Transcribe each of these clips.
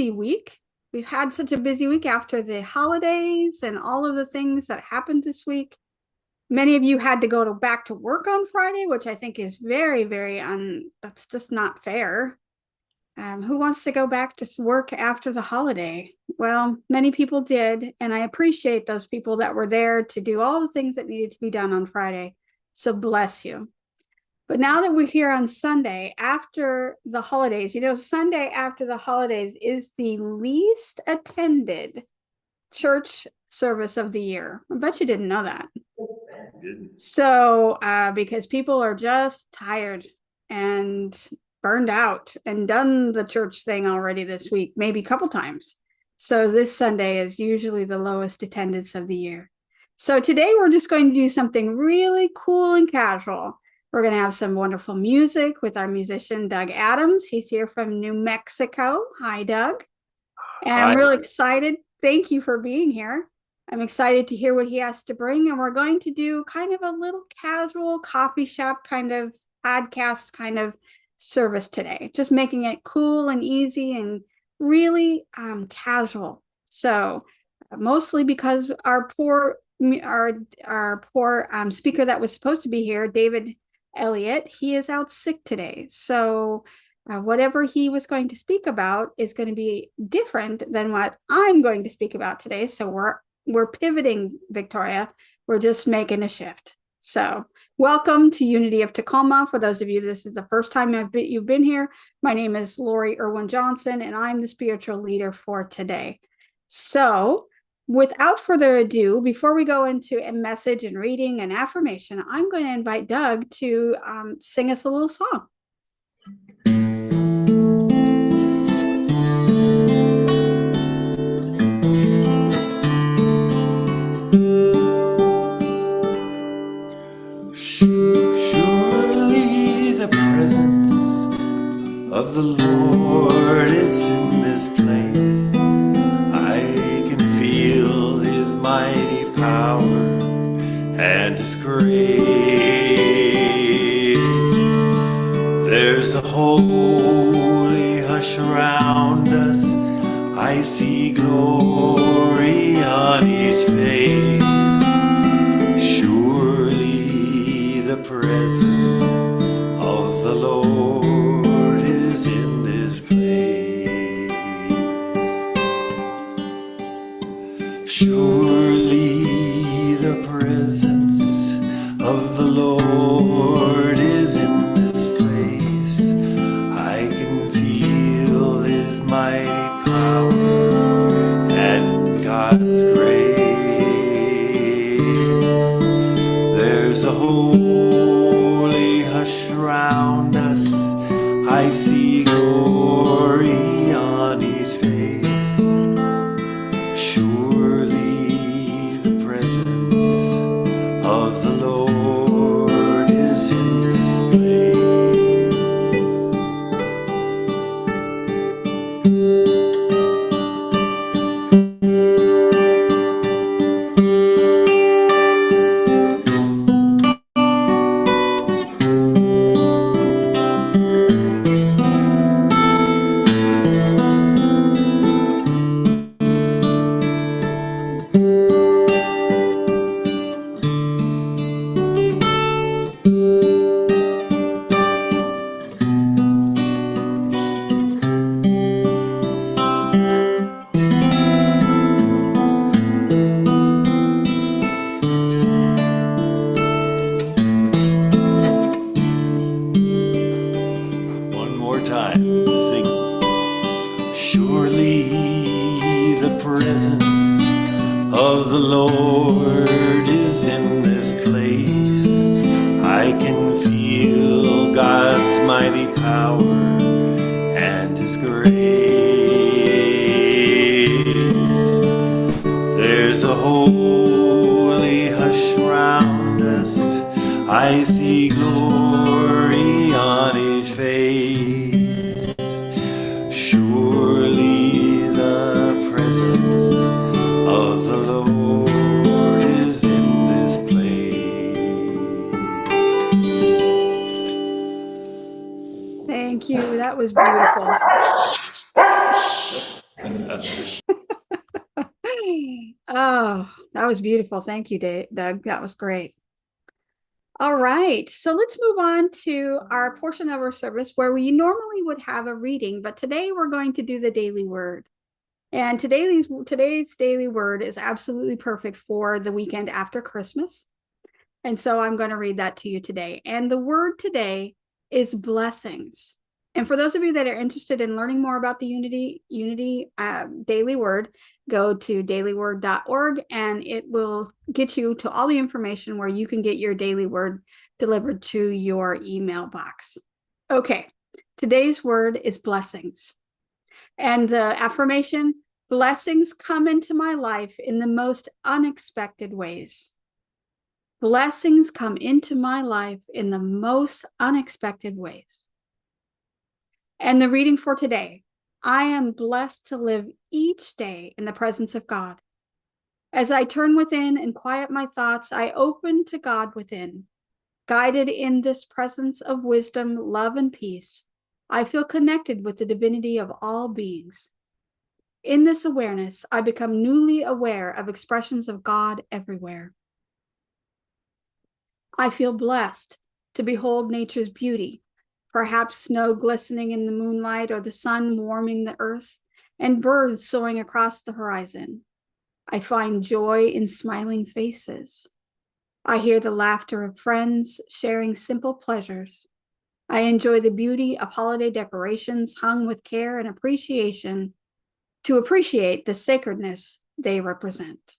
busy week. We've had such a busy week after the holidays and all of the things that happened this week. Many of you had to go back to work on Friday, which I think is very, that's just not fair. Who wants to go back to work after the holiday? Well, many people did, and I appreciate those people that were there to do all the things that needed to be done on Friday. So bless you. But now that we're here on Sunday after the holidays, Sunday after the holidays is the least attended church service of the year. I bet you didn't know that. So, because people are just tired and burned out and done the church thing already this week, maybe a couple times. So this Sunday is usually the lowest attendance of the year. So today we're just going to do something really cool and casual. We're going to have some wonderful music with our musician, Doug Adams. He's here from New Mexico. Hi, Doug. And I'm really excited. Thank you for being here. I'm excited to hear what he has to bring. And we're going to do kind of a little casual coffee shop kind of podcast kind of service today, just making it cool and easy and really casual. So mostly because our poor speaker that was supposed to be here, David Elliott, he is out sick today. So whatever he was going to speak about is going to be different than what I'm going to speak about today. So we're pivoting, Victoria. We're just making a shift. So welcome to Unity of Tacoma. For those of you, this is the first time you've been here. My name is Lori Irwin Johnson, and I'm the spiritual leader for today. So without further ado, before we go into a message and reading and affirmation, I'm going to invite Doug to sing us a little song. Surely the presence of the Lord is in this place. I can feel his mighty power and his grace. There's a holy hush around us. I see glory on each face. Surely the presence of the Lord is in this place. Surely the presence of the Lord is in this place. I can feel his mighty power and God's grace. There's a holy hush around us. I see glory on each face. Surely the presence of the Lord is in this place. One more time, sing. Surely the presence of the Lord is in this place. I can feel God's mighty power and his grace. There's a holy hush around us. I see glory on each face. Surely the presence of the Lord is in this place. Thank you. That was beautiful. Oh, that was beautiful. Thank you, Doug. That was great. All right, so let's move on to our portion of our service where we normally would have a reading, but today we're going to do the daily word. And today's daily word is absolutely perfect for the weekend after Christmas. And so I'm going to read that to you today. And the word today is blessings. And for those of you that are interested in learning more about the Unity Daily Word, go to dailyword.org and it will get you to all the information where you can get your daily word delivered to your email box. Okay, today's word is blessings. And the affirmation, blessings come into my life in the most unexpected ways. Blessings come into my life in the most unexpected ways. And the reading for today, I am blessed to live each day in the presence of God. As I turn within and quiet my thoughts, I open to God within. Guided in this presence of wisdom, love, and peace, I feel connected with the divinity of all beings. In this awareness, I become newly aware of expressions of God everywhere. I feel blessed to behold nature's beauty, perhaps snow glistening in the moonlight or the sun warming the earth, and birds soaring across the horizon. I find joy in smiling faces. I hear the laughter of friends sharing simple pleasures. I enjoy the beauty of holiday decorations hung with care and appreciation to appreciate the sacredness they represent.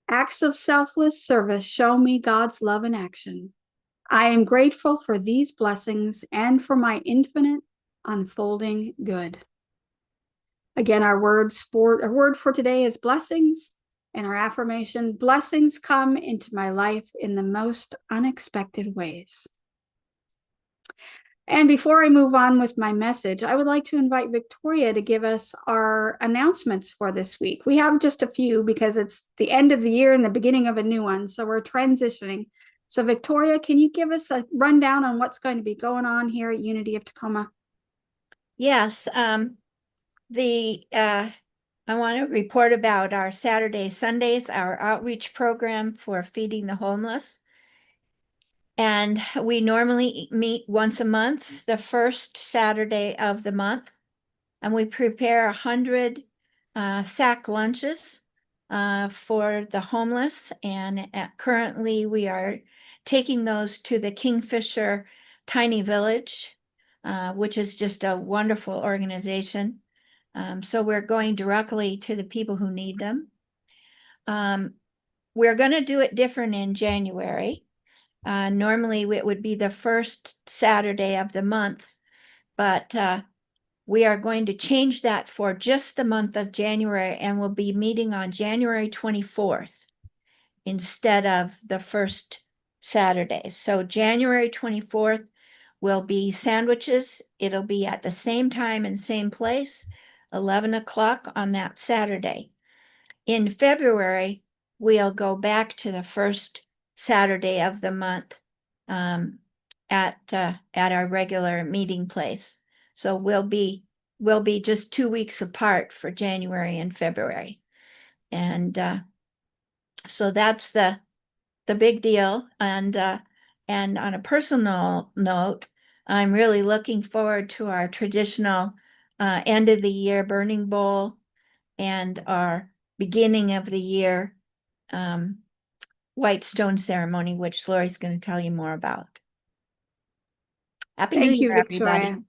Acts of selfless service show me God's love in action. I am grateful for these blessings and for my infinite unfolding good. Again, our word for today is blessings, and our affirmation, blessings come into my life in the most unexpected ways. And before I move on with my message, I would like to invite Victoria to give us our announcements for this week. We have just a few because it's the end of the year and the beginning of a new one, so we're transitioning. So Victoria, can you give us a rundown on what's going to be going on here at Unity of Tacoma? Yes, I want to report about our Saturday, Sundays, our outreach program for feeding the homeless. And we normally meet once a month, the first Saturday of the month, and we prepare 100 sack lunches for the homeless. And currently we are taking those to the Kingfisher Tiny Village, which is just a wonderful organization. So we're going directly to the people who need them. We're going to do it different in January. Normally it would be the first Saturday of the month, but we are going to change that for just the month of January, and we'll be meeting on January 24th instead of the first Saturday. So January 24th will be sandwiches. It'll be at the same time and same place, 11 o'clock on that Saturday. In February, we'll go back to the first Saturday of the month at our regular meeting place. So we'll be just 2 weeks apart for January and February. And so that's the big deal. And on a personal note, I'm really looking forward to our traditional end of the year burning bowl and our beginning of the year white stone ceremony, which Lori's going to tell you more about. Happy New Thank you, Year, Victoria. everybody.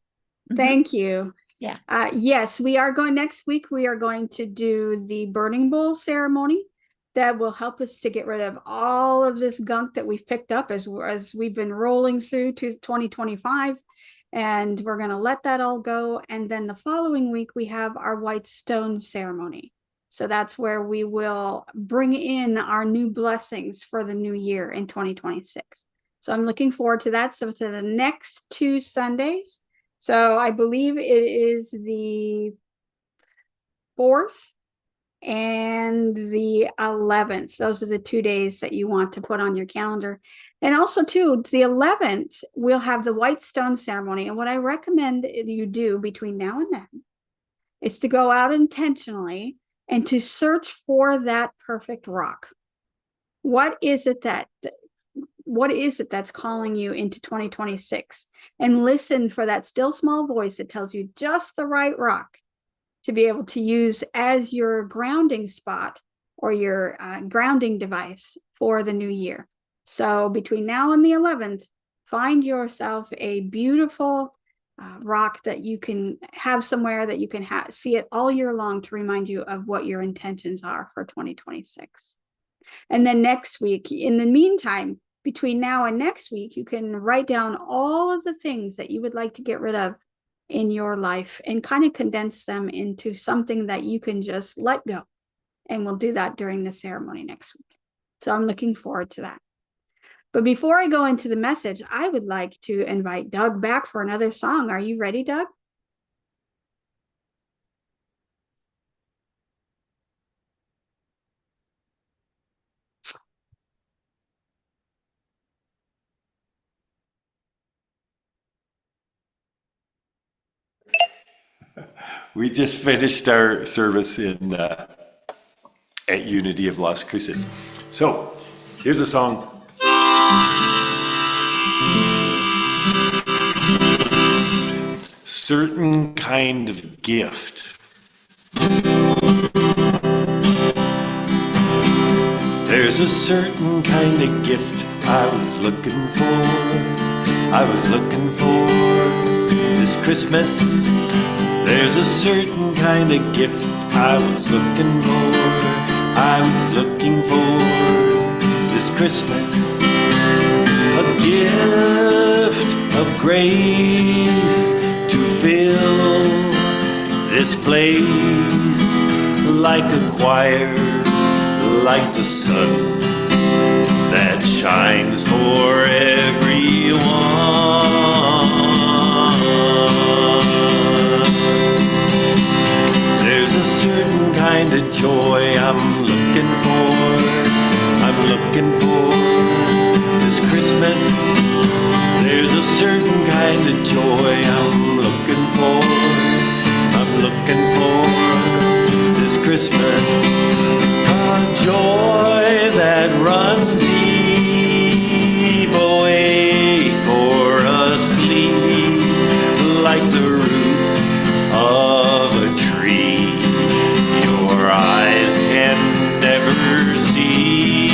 Thank you. Yeah. Yes, we are going next week. We are going to do the burning bowl ceremony that will help us to get rid of all of this gunk that we've picked up as we've been rolling through to 2025. And we're going to let that all go. And then the following week, we have our white stone ceremony. So that's where we will bring in our new blessings for the new year in 2026. So I'm looking forward to that. So to the next 2 Sundays. So I believe it is the 4th and the 11th. Those are the 2 days that you want to put on your calendar. And also too, the 11th, we'll have the white stone ceremony. And what I recommend you do between now and then It's to go out intentionally and to search for that perfect rock. What is it that's calling you into 2026? And listen for that still small voice that tells you just the right rock to be able to use as your grounding spot or your grounding device for the new year. So between now and the 11th, find yourself a beautiful rock that you can have somewhere that you can see it all year long to remind you of what your intentions are for 2026. And then next week, in the meantime, between now and next week, you can write down all of the things that you would like to get rid of in your life and kind of condense them into something that you can just let go. And we'll do that during the ceremony next week. So I'm looking forward to that. But before I go into the message, I would like to invite Doug back for another song. Are you ready, Doug? We just finished our service in at Unity of Las Cruces. So here's a song. Certain kind of gift. There's a certain kind of gift I was looking for. I was looking for this Christmas. There's a certain kind of gift I was looking for. I was looking for this Christmas. A gift of grace to fill this place like a choir, like the sun that shines for everyone. There's a certain kind of joy I'm looking for. I'm looking for this Christmas. There's a certain kind of joy I'm looking for. I'm looking for this Christmas. A joy that runs deep, awake or asleep, like the roots of a tree your eyes can never see.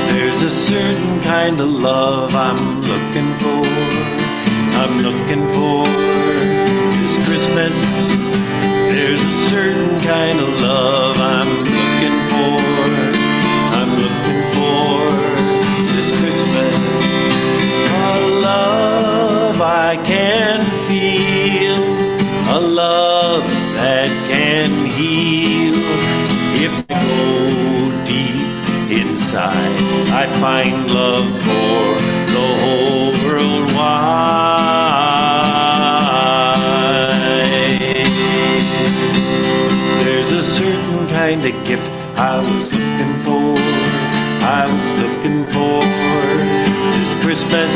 There's a certain kind of love I'm looking for. I'm looking for this Christmas. There's a certain kind of love I'm looking for. I'm looking for this Christmas. A love I can feel, a love that can heal. If I go deep inside, I find love for the whole world wide. There's a certain kind of gift I was looking for. I was looking for this Christmas.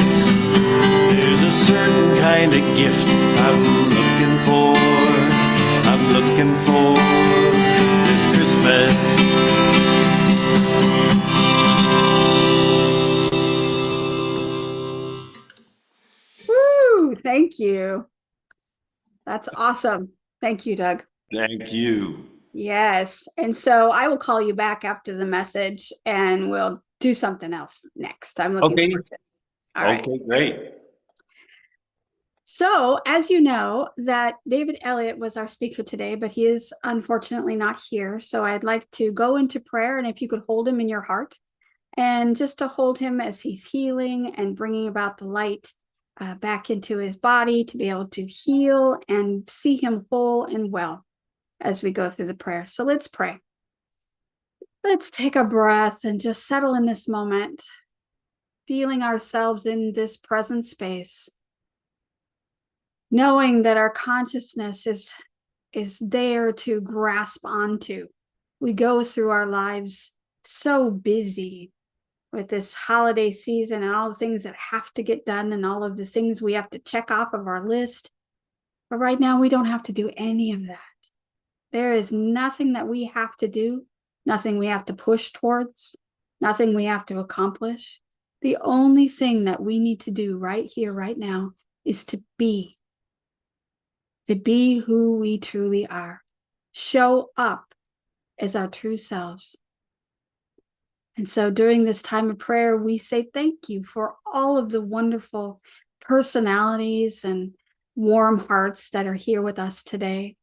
There's a certain kind of gift I'm looking for. I'm looking for this Christmas. Woo! Thank you. That's awesome. Thank you, Doug. Thank you. Yes. And so I will call you back after the message and we'll do something else next. I'm looking Okay. forward to it. All right. Okay, great. So, as you know, that David Elliott was our speaker today, but he is unfortunately not here. So I'd like to go into prayer, and if you could hold him in your heart, and just to hold him as he's healing and bringing about the light back into his body to be able to heal and see him whole and well as we go through the prayer. So let's pray. Let's take a breath and just settle in this moment, feeling ourselves in this present space, knowing that our consciousness is there to grasp onto. We go through our lives so busy, with this holiday season and all the things that have to get done and all of the things we have to check off of our list. But right now, we don't have to do any of that. There is nothing that we have to do, nothing we have to push towards, nothing we have to accomplish. The only thing that we need to do right here, right now, is to be who we truly are. Show up as our true selves. And so during this time of prayer, we say thank you for all of the wonderful personalities and warm hearts that are here with us today.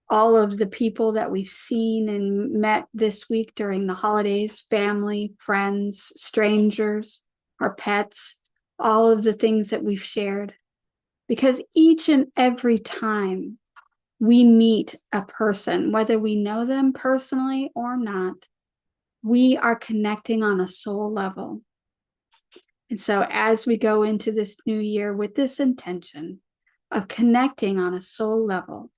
All of the people that we've seen and met this week during the holidays, family, friends, strangers, our pets, all of the things that we've shared. Because each and every time we meet a person, whether we know them personally or not, we are connecting on a soul level. And so as we go into this new year with this intention of connecting on a soul level,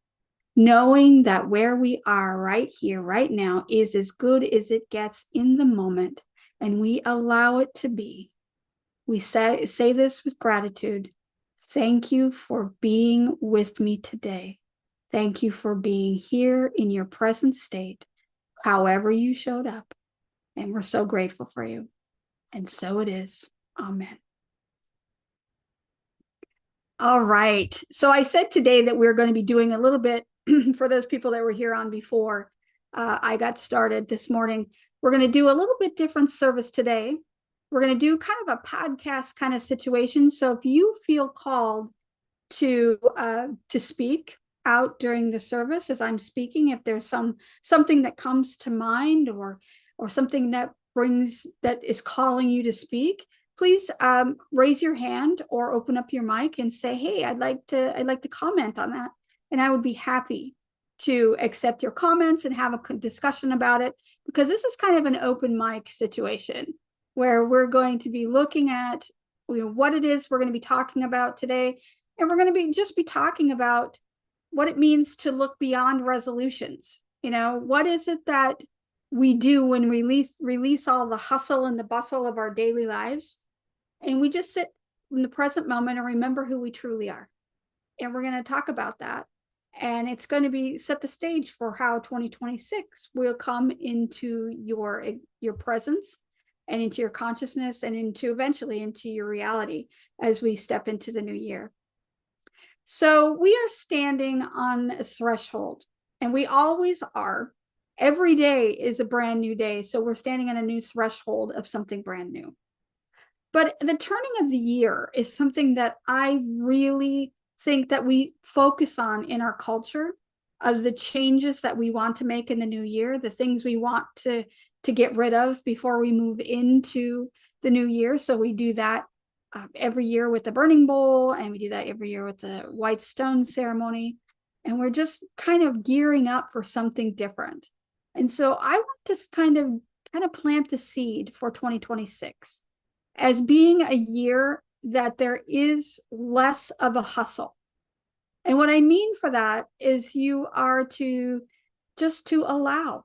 knowing that where we are right here, right now, is as good as it gets in the moment, and we allow it to be. We say this with gratitude. Thank you for being with me today. Thank you for being here in your present state, however you showed up. And we're so grateful for you. And so it is. Amen. All right. So I said today that we're going to be doing a little bit for those people that were here on before I got started this morning. We're going to do a little bit different service today. We're going to do kind of a podcast kind of situation. So if you feel called to speak out during the service as I'm speaking, if there's something that comes to mind or something that is calling you to speak, please raise your hand or open up your mic and say, hey, I'd like to comment on that. And I would be happy to accept your comments and have a discussion about it, because this is kind of an open mic situation where we're going to be looking at what it is we're going to be talking about today. And we're going to be talking about what it means to look beyond resolutions. What is it that we do when we release all the hustle and the bustle of our daily lives, and we just sit in the present moment and remember who we truly are. And we're going to talk about that. And it's going to be set the stage for how 2026 will come into your presence and into your consciousness and eventually into your reality as we step into the new year. So we are standing on a threshold, and we always are. Every day is a brand new day. So we're standing on a new threshold of something brand new. But the turning of the year is something that I really think that we focus on in our culture, of the changes that we want to make in the new year, the things we want to get rid of before we move into the new year. So we do that every year with the burning bowl, and we do that every year with the white stone ceremony. And we're just kind of gearing up for something different. And so I want to kind of plant the seed for 2026 as being a year that there is less of a hustle. And what I mean for that is you are to allow.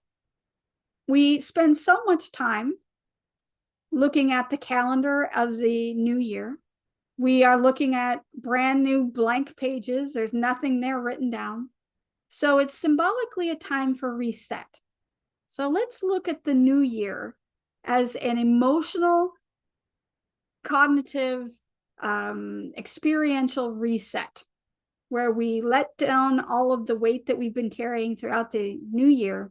We spend so much time looking at the calendar of the new year. We are looking at brand new blank pages. There's nothing there written down. So it's symbolically a time for reset. So let's look at the new year as an emotional, cognitive, experiential reset, where we let down all of the weight that we've been carrying throughout the new year.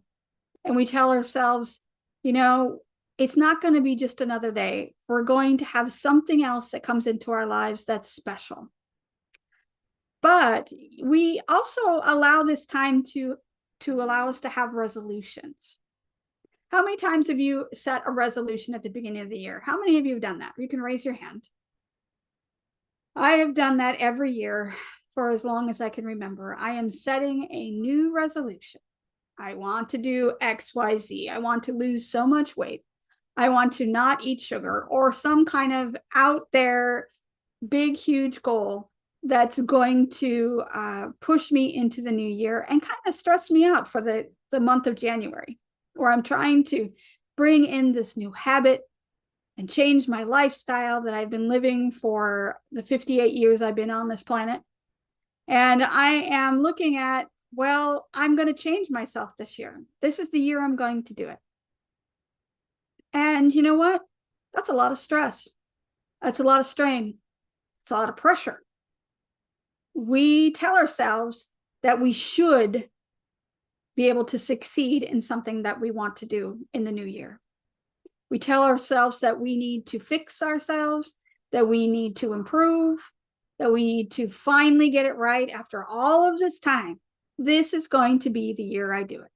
And we tell ourselves, it's not going to be just another day. We're going to have something else that comes into our lives that's special. But we also allow this time to allow us to have resolutions. How many times have you set a resolution at the beginning of the year? How many of you have done that? You can raise your hand. I have done that every year for as long as I can remember. I am setting a new resolution. I want to do X, Y, Z. I want to lose so much weight. I want to not eat sugar, or some kind of out there big, huge goal that's going to push me into the new year and kind of stress me out for the month of January, where I'm trying to bring in this new habit and change my lifestyle that I've been living for the 58 years I've been on this planet. And I am looking at, well, I'm going to change myself this year. This is the year I'm going to do it. And you know what? That's a lot of stress. That's a lot of strain. It's a lot of pressure. We tell ourselves that we should be able to succeed in something that we want to do in the new year. We tell ourselves that we need to fix ourselves, that we need to improve, that we need to finally get it right after all of this time. This is going to be the year I do it.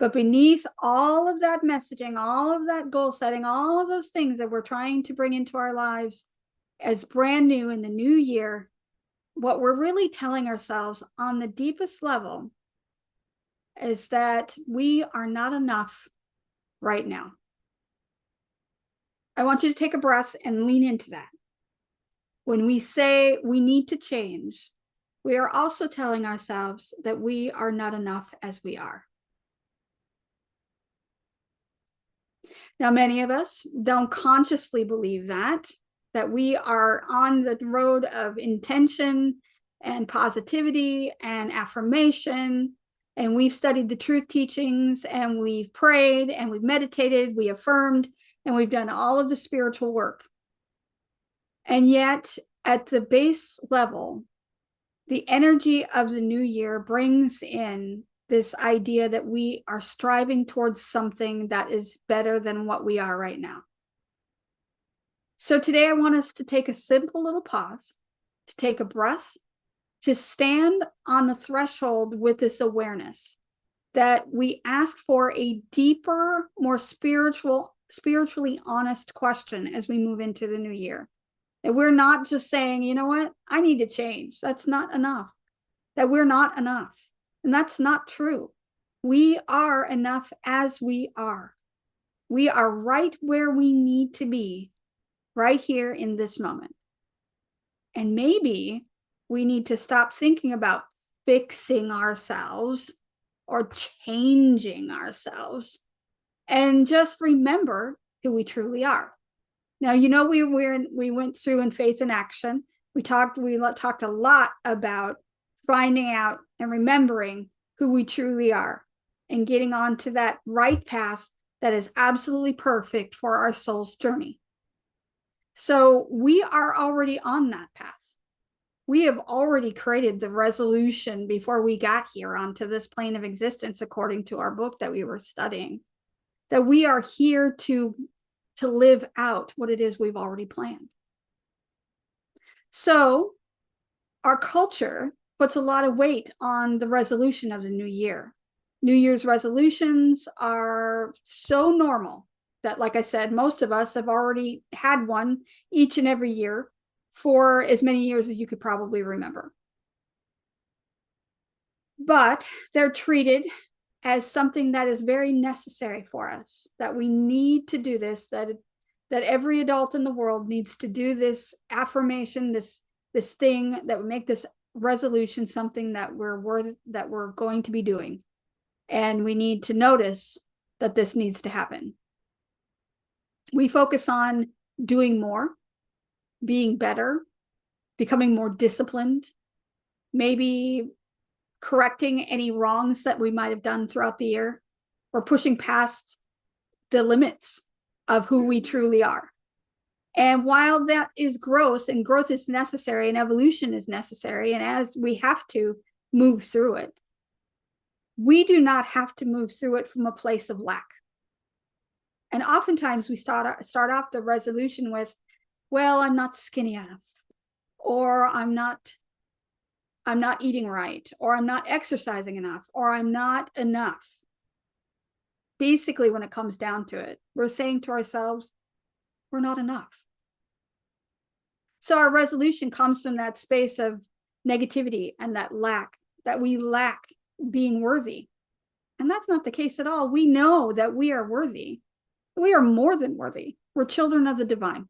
But beneath all of that messaging, all of that goal setting, all of those things that we're trying to bring into our lives as brand new in the new year, what we're really telling ourselves on the deepest level is that we are not enough right now. I want you to take a breath and lean into that. When we say we need to change, we are also telling ourselves that we are not enough as we are. Now, many of us don't consciously believe that we are on the road of intention and positivity and affirmation. And we've studied the truth teachings, and we've prayed, and we've meditated, we affirmed, and we've done all of the spiritual work. And yet, at the base level, the energy of the new year brings in this idea that we are striving towards something that is better than what we are right now. So today I want us to take a simple little pause, to take a breath, to stand on the threshold with this awareness that we ask for a deeper, more spiritually honest question as we move into the new year. That we're not just saying, you know what, I need to change. That's not enough. That we're not enough. And that's not true. We are enough as we are. We are right where we need to be, right here in this moment. And maybe we need to stop thinking about fixing ourselves or changing ourselves and just remember who we truly are. Now, you know, we went through in Faith in Action. We talked a lot about finding out and remembering who we truly are and getting onto that right path that is absolutely perfect for our soul's journey. So we are already on that path. We have already created the resolution before we got here onto this plane of existence, according to our book that we were studying, that we are here to live out what it is we've already planned. So our culture puts a lot of weight on the resolution of the new year. New Year's resolutions are so normal that, like I said, most of us have already had one each and every year for as many years as you could probably remember. But they're treated as something that is very necessary for us, that we need to do this, that every adult in the world needs to do this affirmation, this thing that would make this resolution something that we're going to be doing. And we need to notice that this needs to happen. We focus on doing more, being better, becoming more disciplined, maybe correcting any wrongs that we might have done throughout the year, or pushing past the limits of who we truly are. And while that is growth, and growth is necessary, and evolution is necessary, and as we have to move through it, we do not have to move through it from a place of lack. And oftentimes we start off the resolution with, well, I'm not skinny enough, or I'm not eating right, or I'm not exercising enough, or I'm not enough. Basically, when it comes down to it, we're saying to ourselves, we're not enough. So our resolution comes from that space of negativity and that lack, that we lack being worthy. And that's not the case at all. We know that we are worthy. We are more than worthy. We're children of the divine.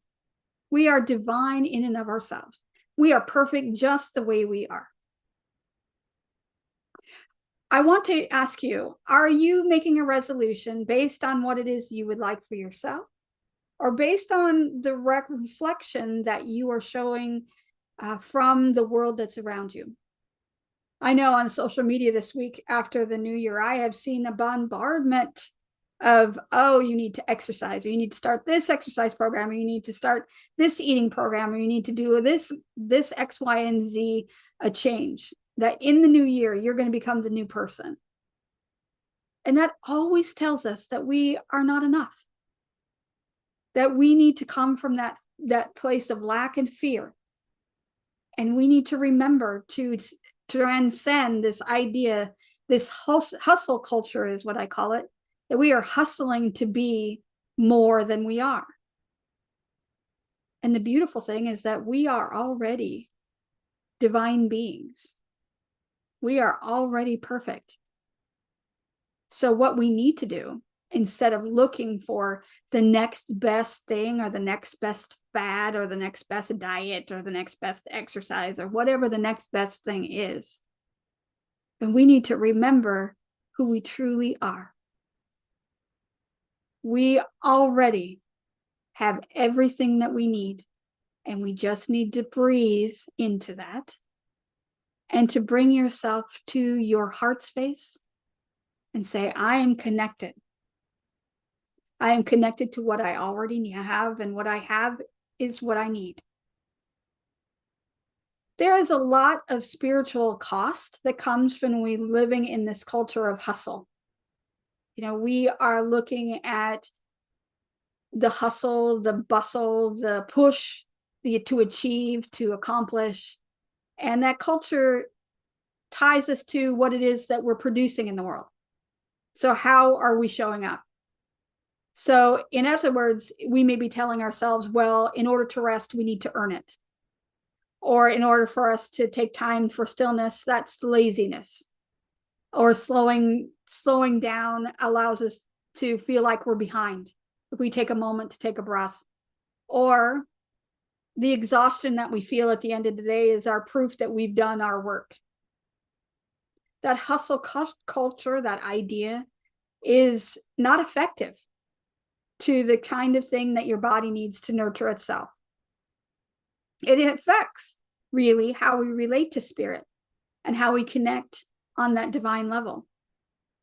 We are divine in and of ourselves. We are perfect just the way we are. I want to ask you, are you making a resolution based on what it is you would like for yourself, or based on the reflection that you are showing from the world that's around you? I know on social media this week after the new year, I have seen a bombardment of, oh, you need to exercise, or you need to start this exercise program, or you need to start this eating program, or you need to do this X, Y, and Z, a change, that in the new year, you're going to become the new person. And that always tells us that we are not enough, that we need to come from that place of lack and fear. And we need to remember to transcend this idea, this hustle culture is what I call it, that we are hustling to be more than we are. And the beautiful thing is that we are already divine beings. We are already perfect. So what we need to do, instead of looking for the next best thing, or the next best fad, or the next best diet, or the next best exercise, or whatever the next best thing is, and we need to remember who we truly are. We already have everything that we need, and we just need to breathe into that, and to bring yourself to your heart space and say, I am connected. I am connected to what I already have, and what I have is what I need. There is a lot of spiritual cost that comes from we living in this culture of hustle. We are looking at the hustle, the bustle, the push, to achieve, to accomplish. And that culture ties us to what it is that we're producing in the world. So how are we showing up? So in other words, we may be telling ourselves, well, in order to rest, we need to earn it. Or in order for us to take time for stillness, that's laziness. Or slowing down allows us to feel like we're behind if we take a moment to take a breath. Or the exhaustion that we feel at the end of the day is our proof that we've done our work. That hustle culture, that idea, is not effective to the kind of thing that your body needs to nurture itself. It affects really how we relate to spirit and how we connect on that divine level.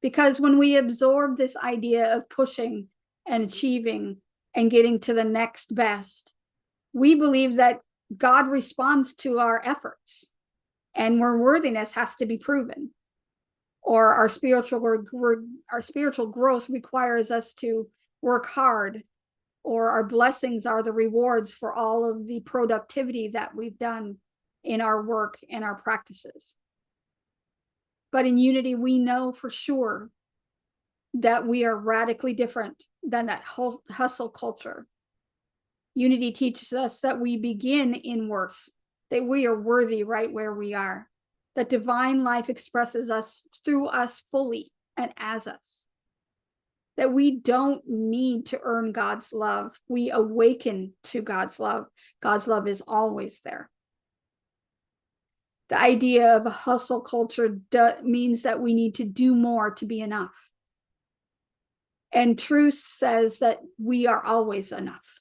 Because when we absorb this idea of pushing and achieving and getting to the next best, we believe that God responds to our efforts, and where worthiness has to be proven, or our spiritual growth requires us to work hard, or our blessings are the rewards for all of the productivity that we've done in our work and our practices. But in Unity, we know for sure that we are radically different than that hustle culture. Unity teaches us that we begin in worth, that we are worthy right where we are, that divine life expresses us through us fully and as us, that we don't need to earn God's love. We awaken to God's love. God's love is always there. The idea of a hustle culture means that we need to do more to be enough. And truth says that we are always enough.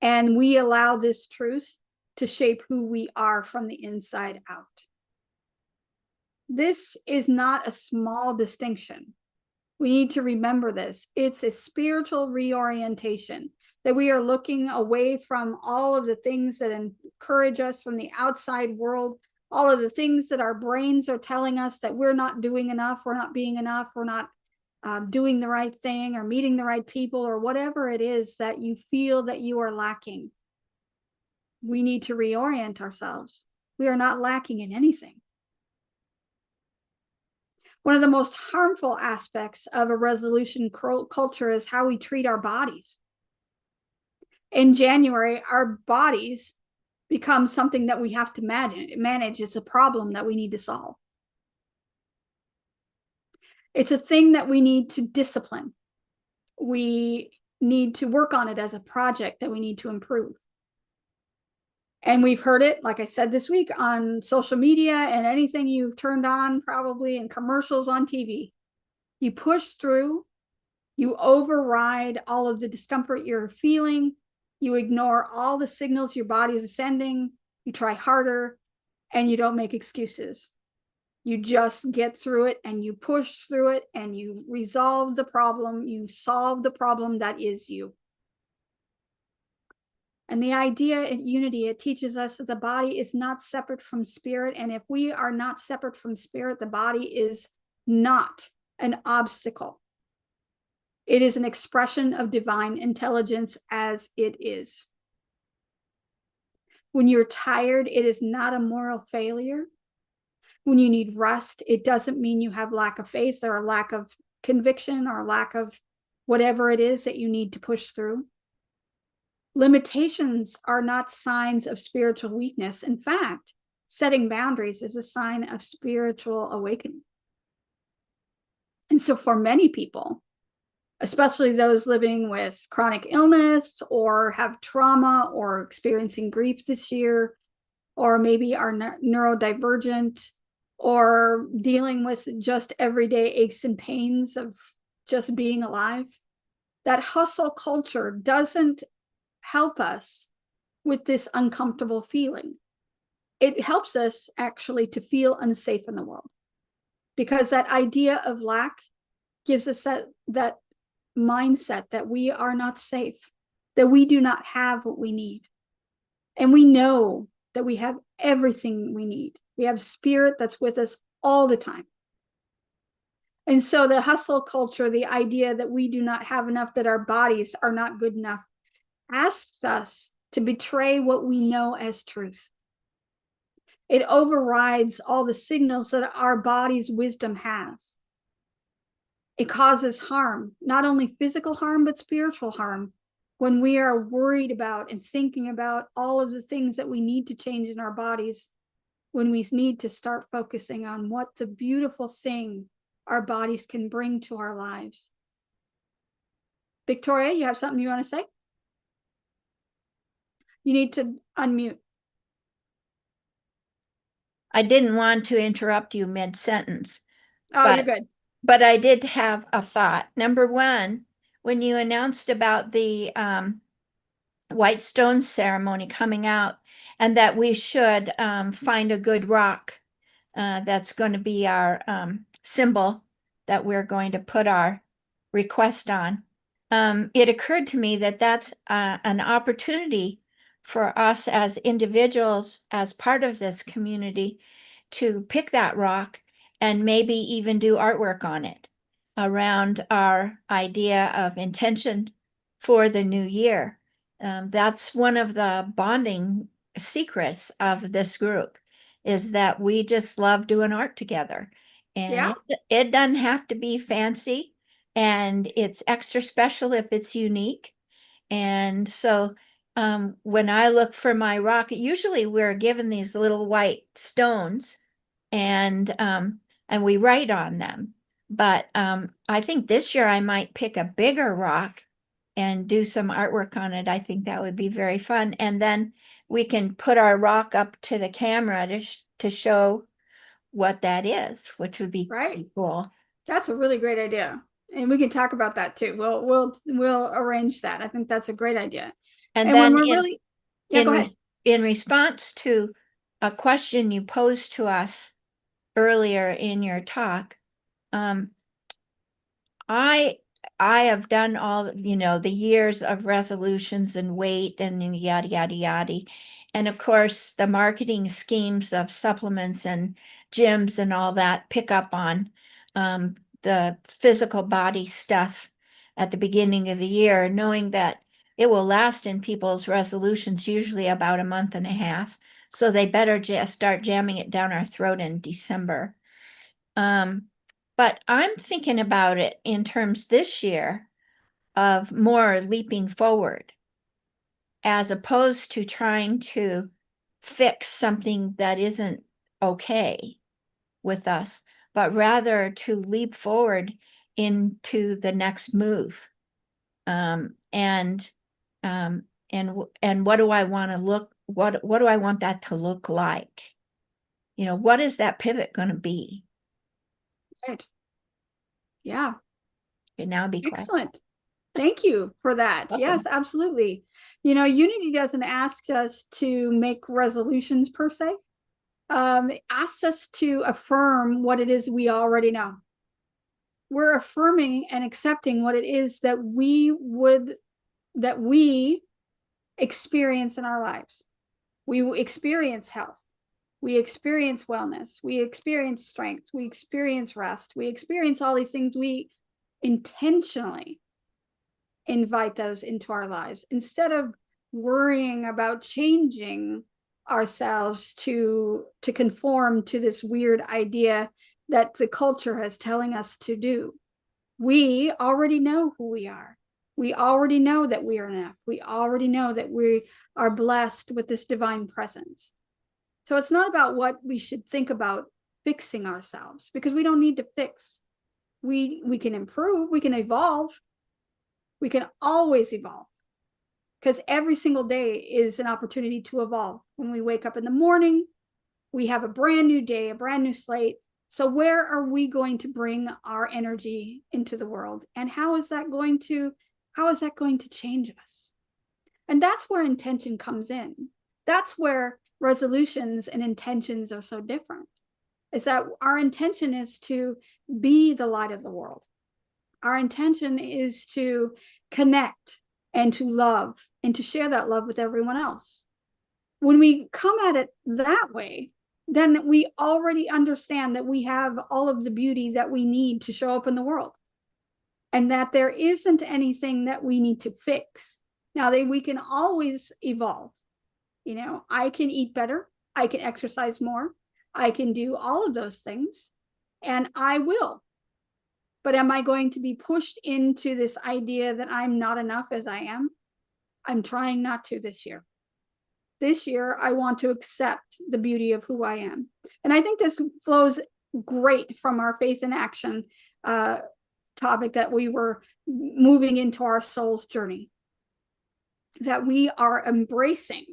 And we allow this truth to shape who we are from the inside out. This is not a small distinction. We need to remember this. It's a spiritual reorientation, that we are looking away from all of the things that encourage us from the outside world, all of the things that our brains are telling us that we're not doing enough, we're not being enough, we're not doing the right thing, or meeting the right people, or whatever it is that you feel that you are lacking. We need to reorient ourselves. We are not lacking in anything. One of the most harmful aspects of a resolution culture is how we treat our bodies. In January, our bodies become something that we have to manage. It's a problem that we need to solve. It's a thing that we need to discipline. We need to work on it as a project that we need to improve. And we've heard it, like I said this week, on social media and anything you've turned on, probably in commercials on TV. You push through, you override all of the discomfort you're feeling, you ignore all the signals your body is sending, you try harder, and you don't make excuses. You just get through it and you push through it and you resolve the problem, you solve the problem that is you. And the idea in unity, it teaches us that the body is not separate from spirit. And if we are not separate from spirit, the body is not an obstacle. It is an expression of divine intelligence as it is. When you're tired, it is not a moral failure. When you need rest, it doesn't mean you have lack of faith or a lack of conviction or lack of whatever it is that you need to push through. Limitations are not signs of spiritual weakness. In fact, setting boundaries is a sign of spiritual awakening. And so for many people, especially those living with chronic illness or have trauma or experiencing grief this year, or maybe are neurodivergent or dealing with just everyday aches and pains of just being alive, that hustle culture doesn't help us with this uncomfortable feeling. It helps us actually to feel unsafe in the world, because that idea of lack gives us that mindset that we are not safe, that we do not have what we need. And we know that we have everything we need. We have spirit that's with us all the time. And so the hustle culture, the idea that we do not have enough, that our bodies are not good enough, asks us to betray what we know as truth. It overrides all the signals that our body's wisdom has. It causes harm, not only physical harm, but spiritual harm, when we are worried about and thinking about all of the things that we need to change in our bodies, when we need to start focusing on what the beautiful thing our bodies can bring to our lives. Victoria, you have something you want to say? You need to unmute. I didn't want to interrupt you mid-sentence. Oh, but, you're good. But I did have a thought. Number one, when you announced about the White Stone ceremony coming out, and that we should find a good rock that's going to be our symbol that we're going to put our request on. It occurred to me that that's an opportunity for us as individuals, as part of this community, to pick that rock and maybe even do artwork on it around our idea of intention for the new year. That's one of the bonding secrets of this group, is that we just love doing art together. And Yeah. it doesn't have to be fancy, and it's extra special if it's unique. And so when I look for my rock, usually we're given these little white stones, and we write on them. But I think this year I might pick a bigger rock and do some artwork on it. I think that would be very fun. And then we can put our rock up to the camera to show what that is, which would be Right. pretty cool. That's a really great idea. And we can talk about that too. We'll arrange that. I think that's a great idea. And when then we're really, yeah, go ahead. in response to a question you posed to us earlier in your talk, I have done all, the years of resolutions and weight and yada, yada, yada. And of course, the marketing schemes of supplements and gyms and all that pick up on the physical body stuff at the beginning of the year, knowing that it will last in people's resolutions usually about a month and a half. So they better just start jamming it down our throat in December. But I'm thinking about it in terms this year of more leaping forward, as opposed to trying to fix something that isn't okay with us, but rather to leap forward into the next move. And what do I want to look what do I want that to look like? You know, what is that pivot going to be? Right. Yeah. And now be quiet. Excellent. Thank you for that. Welcome. Yes, absolutely. You know, Unity doesn't ask us to make resolutions per se. It asks us to affirm what it is we already know. We're affirming and accepting what it is that we experience in our lives. We experience health. We experience wellness. We experience strength. We experience rest. We experience all these things. We intentionally invite those into our lives instead of worrying about changing ourselves to conform to this weird idea that the culture is telling us to do. We already know who we are. We already know that we are enough. We already know that we are blessed with this divine presence. So it's not about what we should think about fixing ourselves, because we don't need to fix. We can improve, we can evolve. We can always evolve, because every single day is an opportunity to evolve. When we wake up in the morning, we have a brand new day, a brand new slate. So where are we going to bring our energy into the world? And how is that going to change us? And that's where intention comes in. That's where resolutions and intentions are so different, is that our intention is to be the light of the world. Our intention is to connect and to love and to share that love with everyone else. When we come at it that way, then we already understand that we have all of the beauty that we need to show up in the world, and that there isn't anything that we need to fix. Now, we can always evolve. You know, I can eat better, I can exercise more, I can do all of those things, and I will. But am I going to be pushed into this idea that I'm not enough as I am? I'm trying not to this year. This year, I want to accept the beauty of who I am. And I think this flows great from our faith in action topic that we were moving into our soul's journey. That we are embracing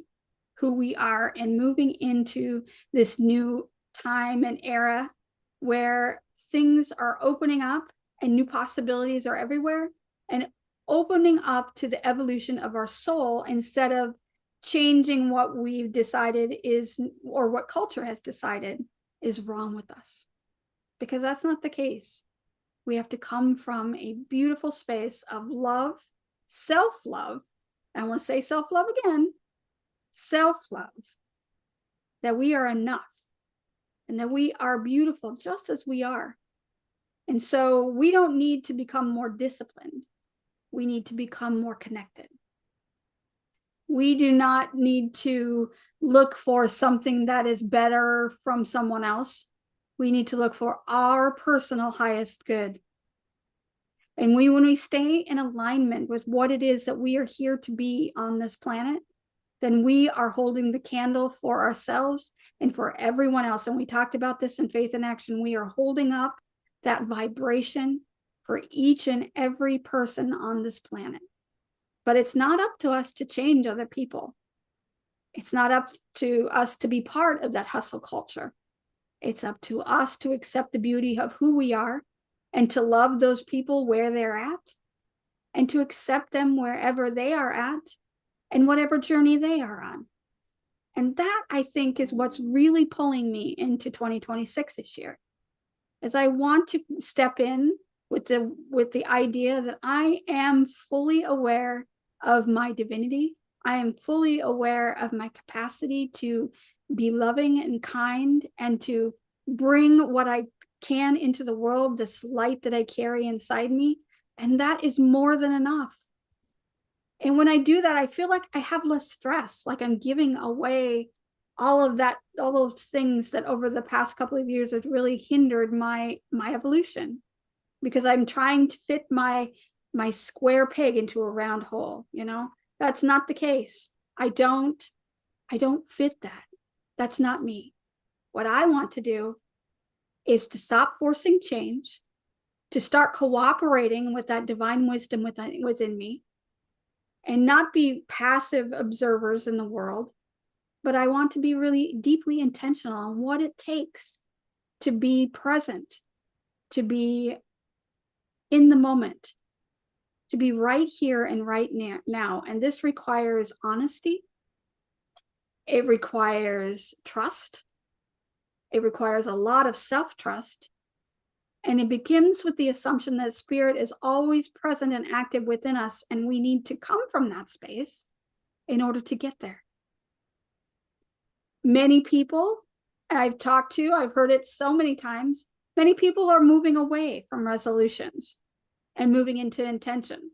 who we are and moving into this new time and era where things are opening up and new possibilities are everywhere, and opening up to the evolution of our soul instead of changing what we've decided is, or what culture has decided is wrong with us. Because that's not the case. We have to come from a beautiful space of love, self-love. I want to say self-love again, self-love, that we are enough and that we are beautiful just as we are. And so we don't need to become more disciplined. We need to become more connected. We do not need to look for something that is better from someone else. We need to look for our personal highest good. And when we stay in alignment with what it is that we are here to be on this planet, then we are holding the candle for ourselves and for everyone else. And we talked about this in Faith in Action. We are holding up that vibration for each and every person on this planet. But it's not up to us to change other people. It's not up to us to be part of that hustle culture. It's up to us to accept the beauty of who we are and to love those people where they're at and to accept them wherever they are at and whatever journey they are on. And that, I think, is what's really pulling me into 2026 this year, is I want to step in with the idea that I am fully aware of my divinity. I am fully aware of my capacity to be loving and kind and to bring what I can into the world, this light that I carry inside me. And that is more than enough. And when I do that, I feel like I have less stress, like I'm giving away all of that, all those things that over the past couple of years have really hindered my evolution, because I'm trying to fit my square peg into a round hole. You know, that's not the case. I don't fit that. That's not me. What I want to do is to stop forcing change, to start cooperating with that divine wisdom within me, and not be passive observers in the world, but I want to be really deeply intentional on what it takes to be present, to be in the moment, to be right here and right now. And this requires honesty. It requires trust. It requires a lot of self-trust. And it begins with the assumption that spirit is always present and active within us, and we need to come from that space in order to get there. Many people I've talked to, I've heard it so many times, many people are moving away from resolutions and moving into intention.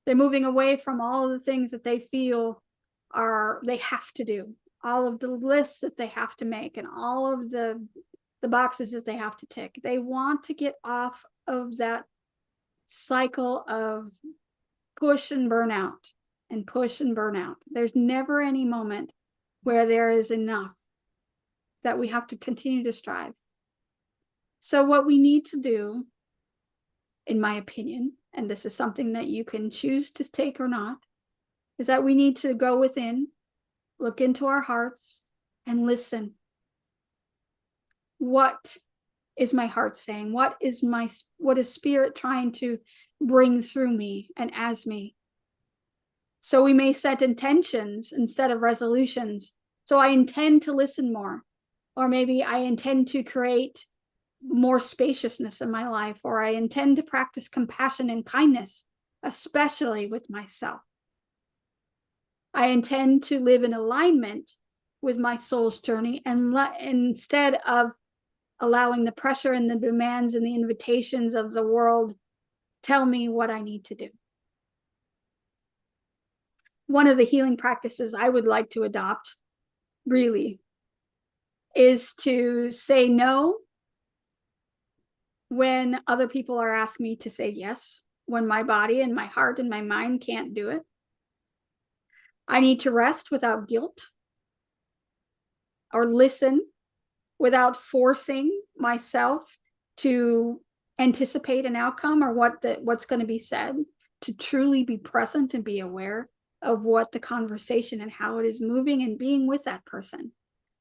They're moving away from all of the things that they feel they have to do, all of the lists that they have to make, and all of the boxes that they have to tick. They want to get off of that cycle of push and burnout and push and burnout. There's never any moment where there is enough, that we have to continue to strive. So what we need to do, in my opinion, and this is something that you can choose to take or not, is that we need to go within, look into our hearts, and listen. What is my heart saying? What is spirit trying to bring through me and as me? So we may set intentions instead of resolutions. So I intend to listen more, or maybe I intend to create more spaciousness in my life, or I intend to practice compassion and kindness, especially with myself. I intend to live in alignment with my soul's journey, and instead of allowing the pressure and the demands and the invitations of the world tell me what I need to do. One of the healing practices I would like to adopt, really, is to say no when other people are asking me to say yes, when my body and my heart and my mind can't do it. I need to rest without guilt, or listen without forcing myself to anticipate an outcome or what's going to be said, to truly be present and be aware of what the conversation and how it is moving, and being with that person.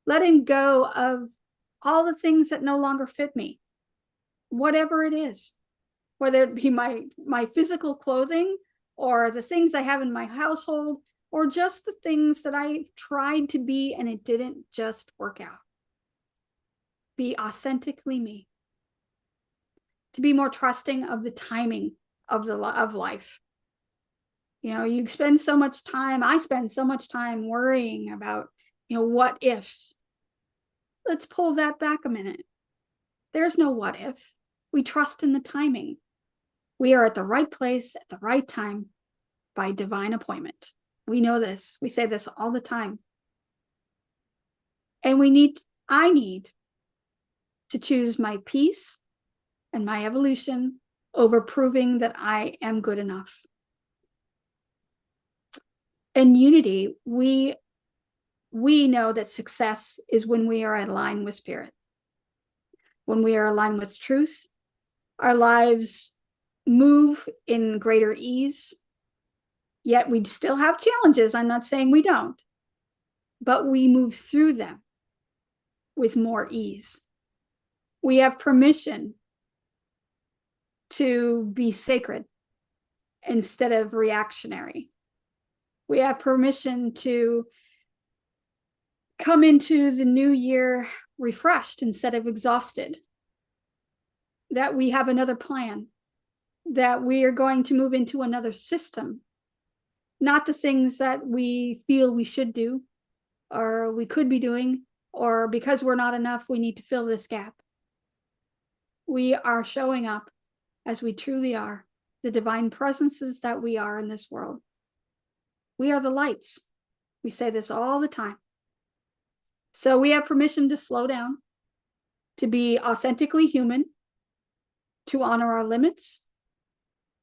Letting go of all the things that no longer fit me, whatever it is, whether it be my physical clothing, or the things I have in my household, or just the things that I tried to be and it didn't just work out. Be authentically me. To be more trusting of the timing of life. You know, you spend so much time, I spend so much time worrying about, what ifs. Let's pull that back a minute. There's no what if. We trust in the timing. We are at the right place at the right time by divine appointment. We know this. We say this all the time. And I need to choose my peace and my evolution over proving that I am good enough. In unity, we know that success is when we are aligned with spirit. When we are aligned with truth, our lives move in greater ease. Yet we still have challenges. I'm not saying we don't, but we move through them with more ease. We have permission to be sacred instead of reactionary. We have permission to come into the new year refreshed instead of exhausted. That we have another plan, that we are going to move into another system, not the things that we feel we should do or we could be doing, or because we're not enough, we need to fill this gap. We are showing up as we truly are, the divine presences that we are in this world. We are the lights. We say this all the time. So we have permission to slow down, to be authentically human, to honor our limits,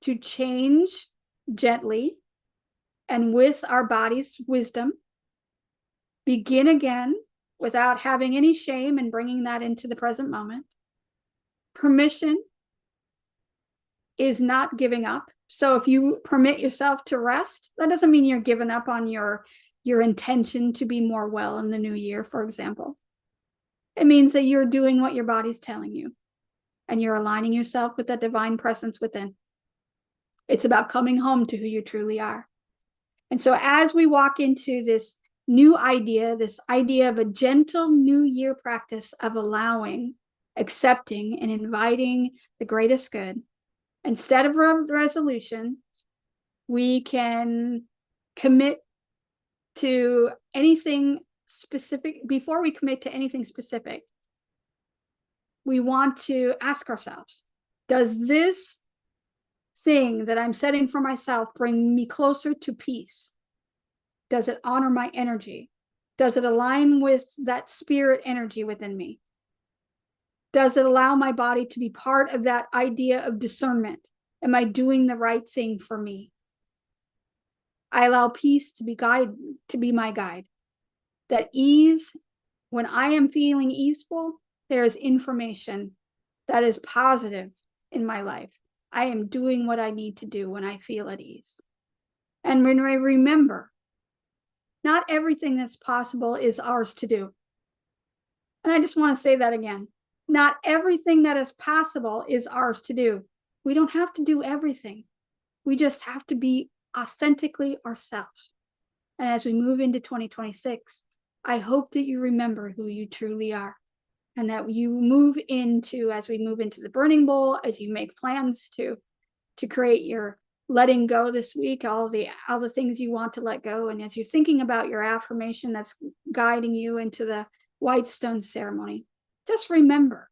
to change gently and with our body's wisdom, begin again without having any shame and bringing that into the present moment. Permission is not giving up. So if you permit yourself to rest, that doesn't mean you're giving up on your your intention to be more well in the new year, for example. It means that you're doing what your body's telling you and you're aligning yourself with that divine presence within. It's about coming home to who you truly are. And so as we walk into this new idea, this idea of a gentle new year practice of allowing, accepting, and inviting the greatest good, instead of resolutions, we can commit to anything specific. Before we commit to anything specific, we want to ask ourselves, does this thing that I'm setting for myself bring me closer to peace? Does it honor my energy? Does it align with that spirit energy within me? Does it allow my body to be part of that idea of discernment? Am I doing the right thing for me? I allow peace to be my guide. That ease, when I am feeling easeful, there is information that is positive in my life. I am doing what I need to do when I feel at ease. And when I remember, not everything that's possible is ours to do. And I just want to say that again. Not everything that is possible is ours to do. We don't have to do everything. We just have to be authentically ourselves. And as we move into 2026, I hope that you remember who you truly are, and that you move into, as we move into the burning bowl, as you make plans to create your letting go this week, all the things you want to let go. And as you're thinking about your affirmation that's guiding you into the white stone ceremony, just remember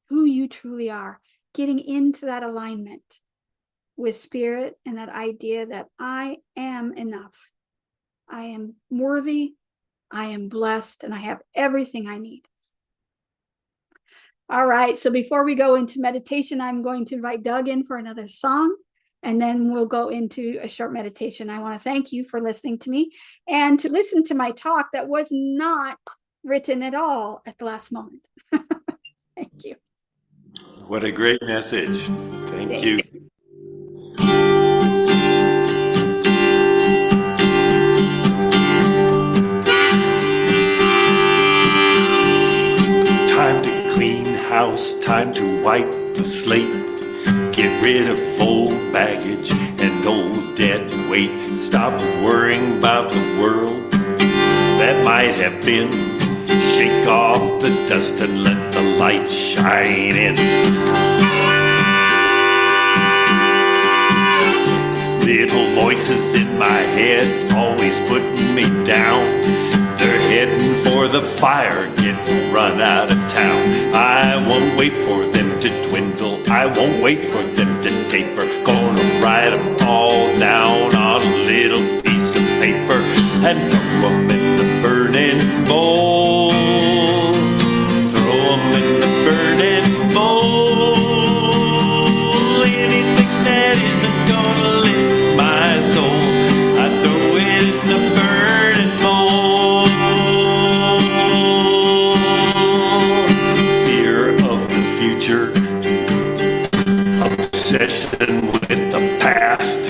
who you truly are, getting into that alignment with spirit and that idea that I am enough. I am worthy, I am blessed, and I have everything I need. All right, so before we go into meditation, I'm going to invite Doug in for another song, and then we'll go into a short meditation. I want to thank you for listening to me and to listen to my talk that was not written at all at the last moment. Thank you. What a great message. Thank you. Time to clean house, time to wipe the slate. Get rid of old baggage and old dead weight. Stop worrying about the world that might have been. Shake off the dust and let the light shine in. Little voices in my head always putting me down. They're heading for the fire, getting run out of town. I won't wait for them to dwindle, I won't wait for them to taper. Gonna write them all down on a little piece of paper and throw them in the burning bowl. Throw them in the burning bowl. Anything that isn't gonna lift my soul, I throw it in the burning bowl. Fear of the future, obsession with the past,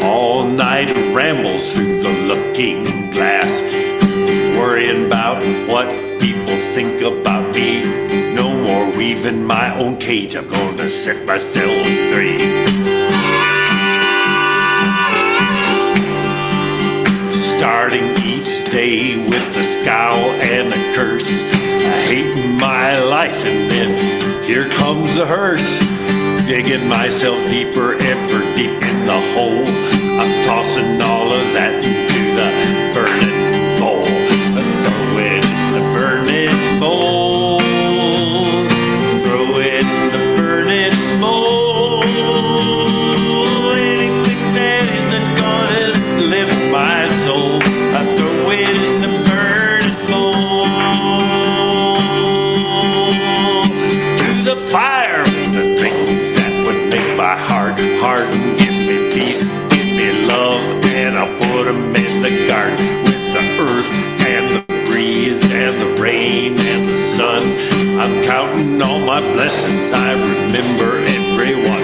all night rambles through the looking glass, worrying about what people think about me. No more weaving my own cage, I'm gonna set myself free. Starting each day with a scowl and a curse, I hate my life, and then here comes the hearse. Digging myself deeper, ever deep in the hole. I'm tossing all of that into the burning bowl. Throw it in the burning bowl. Throw it in the burning bowl. Anything that isn't gonna lift my soul, I throw it in the burning bowl. To the fire, the things that would make my heart harden. Give me peace, give me love, and I'll put them in the garden with the earth and the breeze and the rain and the sun. I'm counting all my blessings, I remember everyone.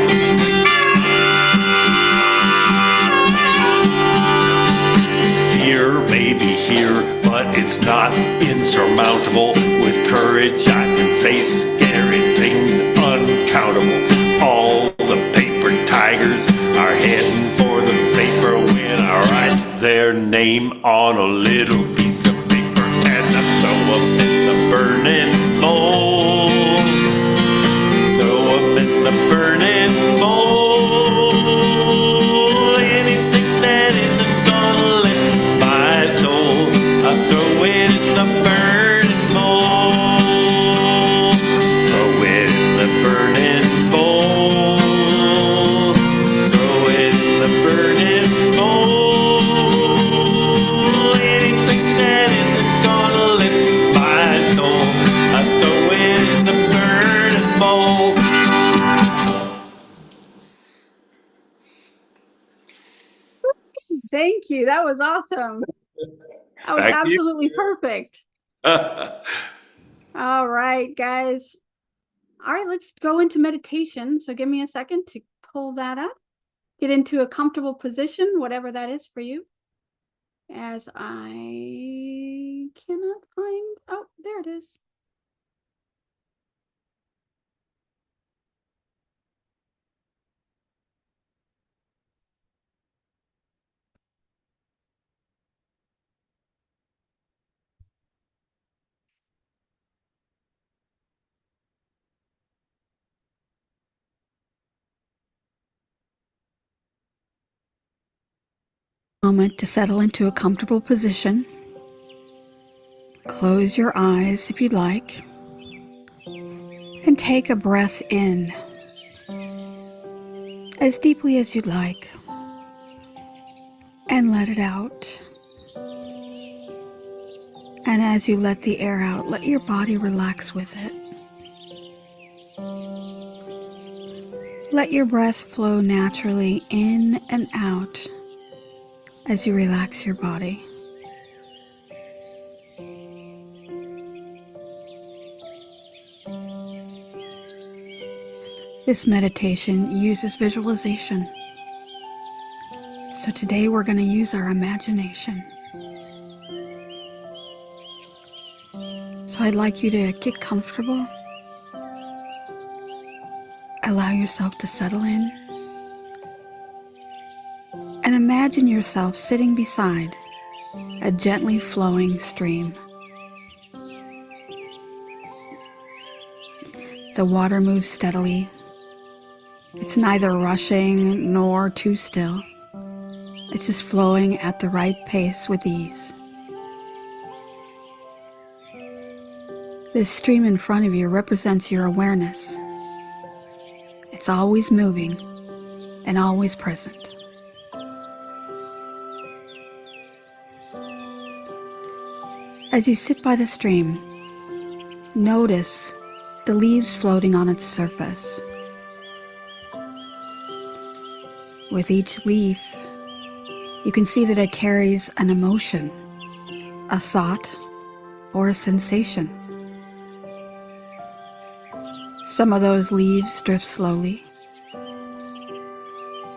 fear may be here, but it's not insurmountable. With courage I can face scary things uncountable. All the paper tigers are heading for the vapor when I write their name on a little piece of paper and I throw them in the burning bowl. Throw them in the burning bowl. Anything that isn't gonna lift my soul, I throw it in the burning bowl. Throw it in the burning bowl. Throw it in the burning bowl. Anything that isn't gonna lift my soul, I throw it in the burning bowl. Thank you. That was awesome. That was Back to you. absolutely perfect. All right, guys. All right, let's go into meditation. So give me a second to pull that up. Get into a comfortable position, whatever that is for you. As I cannot find, oh, there it is. Moment to settle into a comfortable position. Close your eyes if you'd like, and take a breath in as deeply as you'd like, and let it out. And as you let the air out, let your body relax with it. Let your breath flow naturally in and out as you relax your body. This meditation uses visualization. So today we're going to use our imagination. So I'd like you to get comfortable. Allow yourself to settle in. And imagine yourself sitting beside a gently flowing stream. The water moves steadily. It's neither rushing nor too still. It's just flowing at the right pace with ease. This stream in front of you represents your awareness. It's always moving and always present. As you sit by the stream, notice the leaves floating on its surface. With each leaf, you can see that it carries an emotion, a thought, or a sensation. Some of those leaves drift slowly.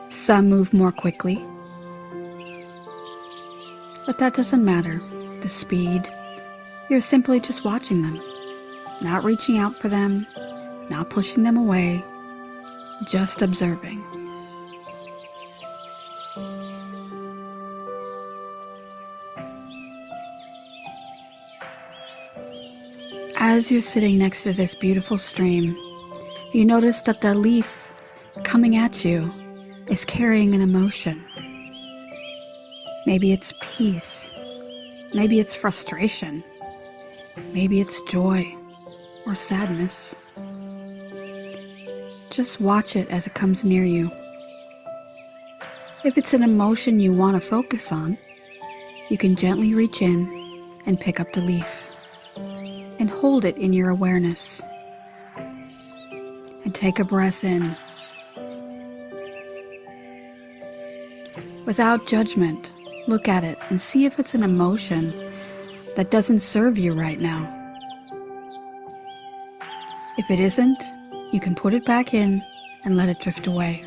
Some move more quickly. But that doesn't matter, the speed. You're simply just watching them, not reaching out for them, not pushing them away, just observing. As you're sitting next to this beautiful stream, you notice that the leaf coming at you is carrying an emotion. Maybe it's peace, maybe it's frustration, maybe it's joy or sadness. Just watch it as it comes near you. If it's an emotion you want to focus on, you can gently reach in and pick up the leaf and hold it in your awareness. And take a breath in. Without judgment, look at it and see if it's an emotion that doesn't serve you right now. If it isn't, you can put it back in and let it drift away,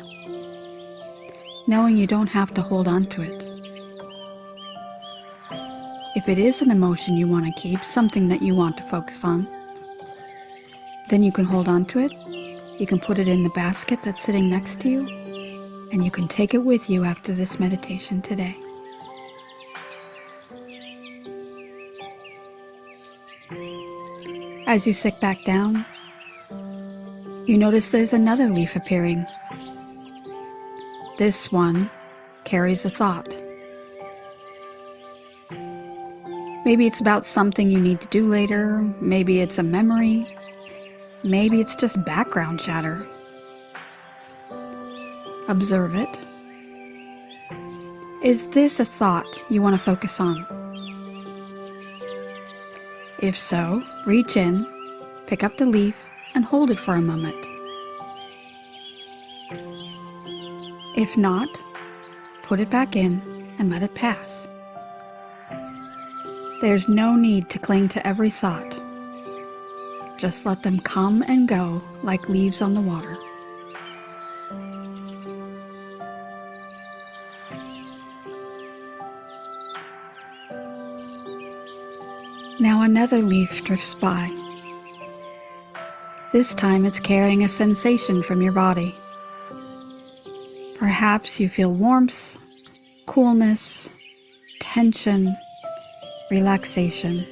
knowing you don't have to hold on to it. If it is an emotion you want to keep, something that you want to focus on, then you can hold on to it. You can put it in the basket that's sitting next to you, and you can take it with you after this meditation today. As you sit back down, you notice there's another leaf appearing. This one carries a thought. Maybe it's about something you need to do later, maybe it's a memory, maybe it's just background chatter. Observe it. Is this a thought you want to focus on? If so, reach in, pick up the leaf, and hold it for a moment. If not, put it back in and let it pass. There's no need to cling to every thought. Just let them come and go like leaves on the water. Now another leaf drifts by. This time it's carrying a sensation from your body. Perhaps you feel warmth, coolness, tension, relaxation.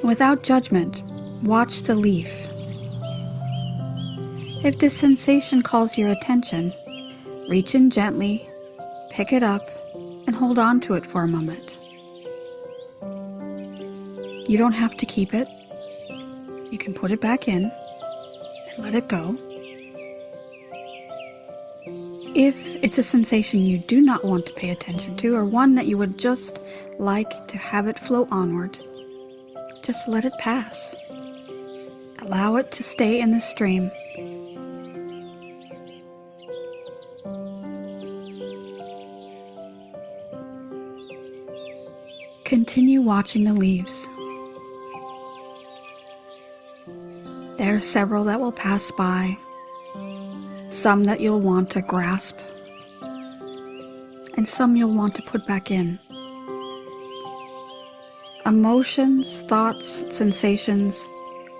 Without judgment, watch the leaf. If this sensation calls your attention, reach in gently, pick it up, and hold on to it for a moment. You don't have to keep it. You can put it back in and let it go. If it's a sensation you do not want to pay attention to, or one that you would just like to have it flow onward, just let it pass. Allow it to stay in the stream. Continue watching the leaves. There are several that will pass by, some that you'll want to grasp, and some you'll want to put back in. Emotions, thoughts, sensations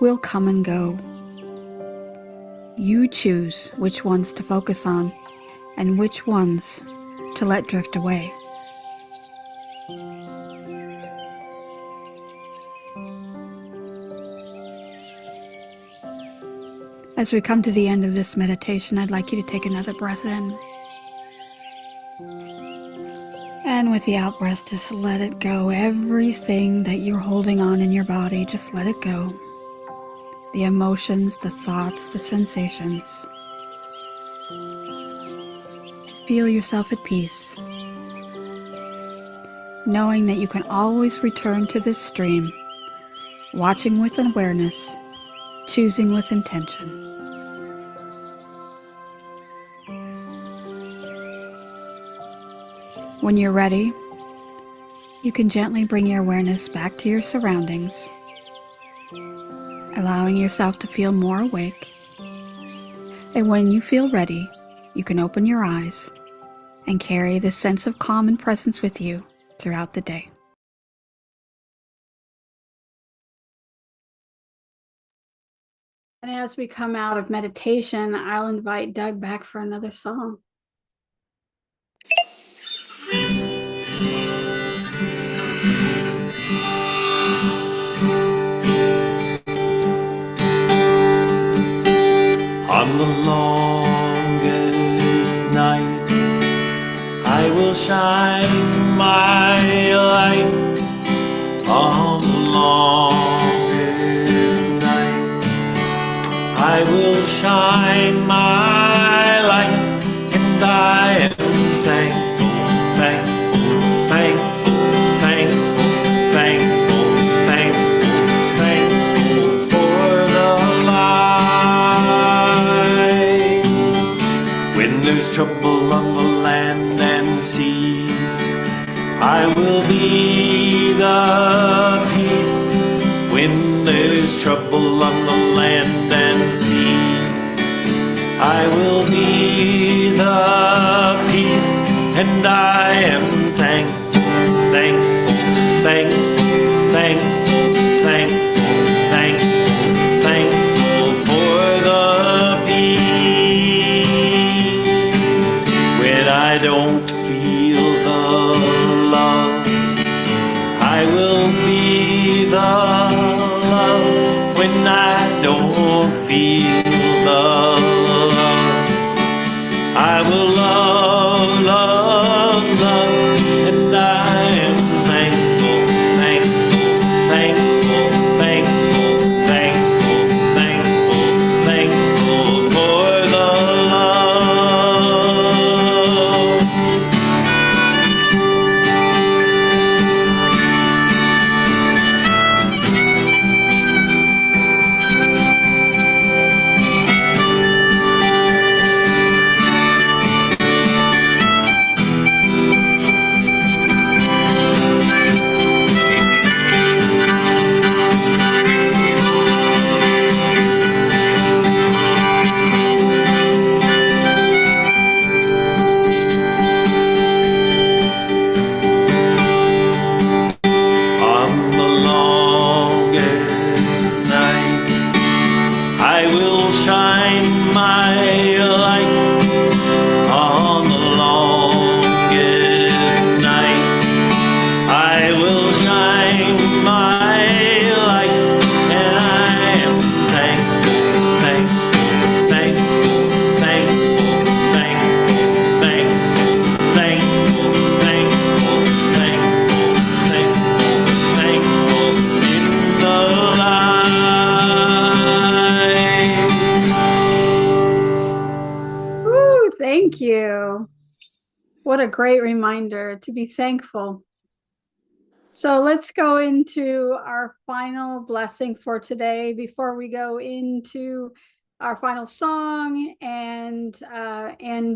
will come and go. You choose which ones to focus on and which ones to let drift away. As we come to the end of this meditation, I'd like you to take another breath in. And with the out breath, just let it go. Everything that you're holding on in your body, just let it go. The emotions, the thoughts, the sensations. Feel yourself at peace, knowing that you can always return to this stream, watching with awareness, choosing with intention. When you're ready, you can gently bring your awareness back to your surroundings, allowing yourself to feel more awake. And when you feel ready, you can open your eyes and carry this sense of calm and presence with you throughout the day. And as we come out of meditation, I'll invite Doug back for another song. On the longest night, I will shine my light. On the longest night, I will shine my light, and I am thankful, thankful, thankful, thankful, thankful, thankful, thankful for the light. When there's trouble on the land and seas, I will be thankful, thankful, thankful, thankful for the peace. When I don't feel the love, I will be the love. When I don't feel the love, I will love, love, love. And I am thankful, thankful, thankful, thankful, thankful, thankful, thankful for the love. On the longest night, I will shine my light. On the longest night, I will shine my light. And I am thankful, thankful, thankful, thankful, thankful, thankful, thankful, thankful, thankful, thankful, thankful in the light. Woo, thank you. What a great reminder to be thankful. So let's go into our final blessing for today before we go into our final song and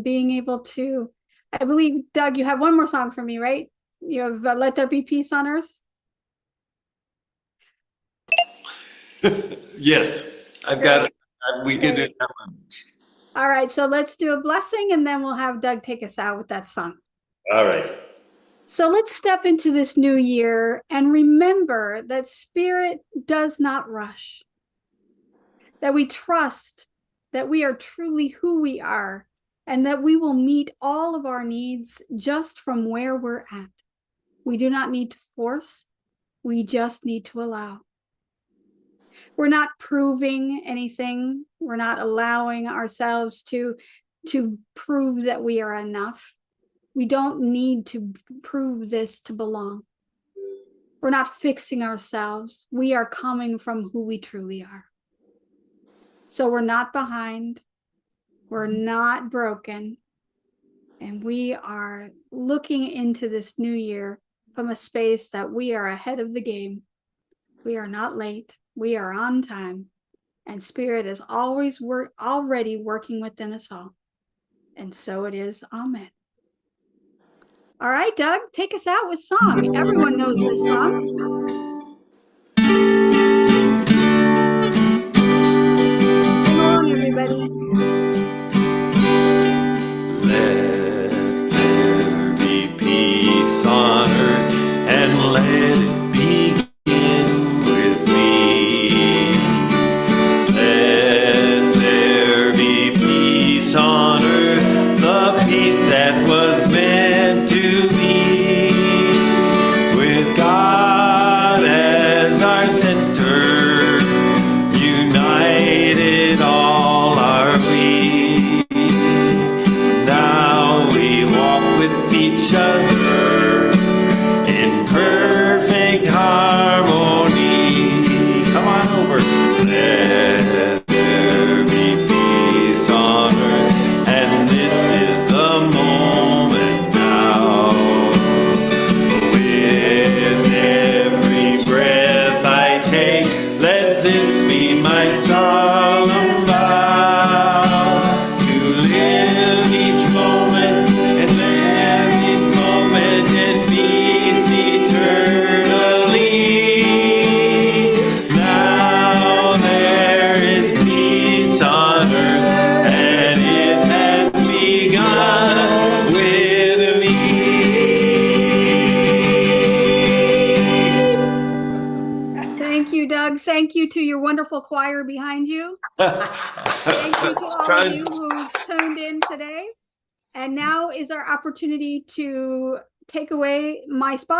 being able to, I believe, Doug, you have one more song for me, right? You have Let There Be Peace on Earth. Yes, I've got it. We can do that one. All right, so let's do a blessing and then we'll have Doug take us out with that song. All right. So let's step into this new year and remember that Spirit does not rush, that we trust that we are truly who we are and that we will meet all of our needs just from where we're at. We do not need to force, we just need to allow. We're not proving anything. We're not allowing ourselves to prove that we are enough. We don't need to prove this to belong. We're not fixing ourselves. We are coming from who we truly are. So we're not behind. We're not broken. And we are looking into this new year from a space that we are ahead of the game. We are not late. We are on time. And Spirit is always already working within us all. And so it is. Amen. All right, Doug, take us out with song. Everyone knows this song. Come on, everybody. Let there be peace on earth and let it begin with me. Let there be peace on earth, the peace that was meant to be with God. thank you to your wonderful choir behind you. Thank you to all of Trying- you who tuned in today. And now is our opportunity to take away my spot.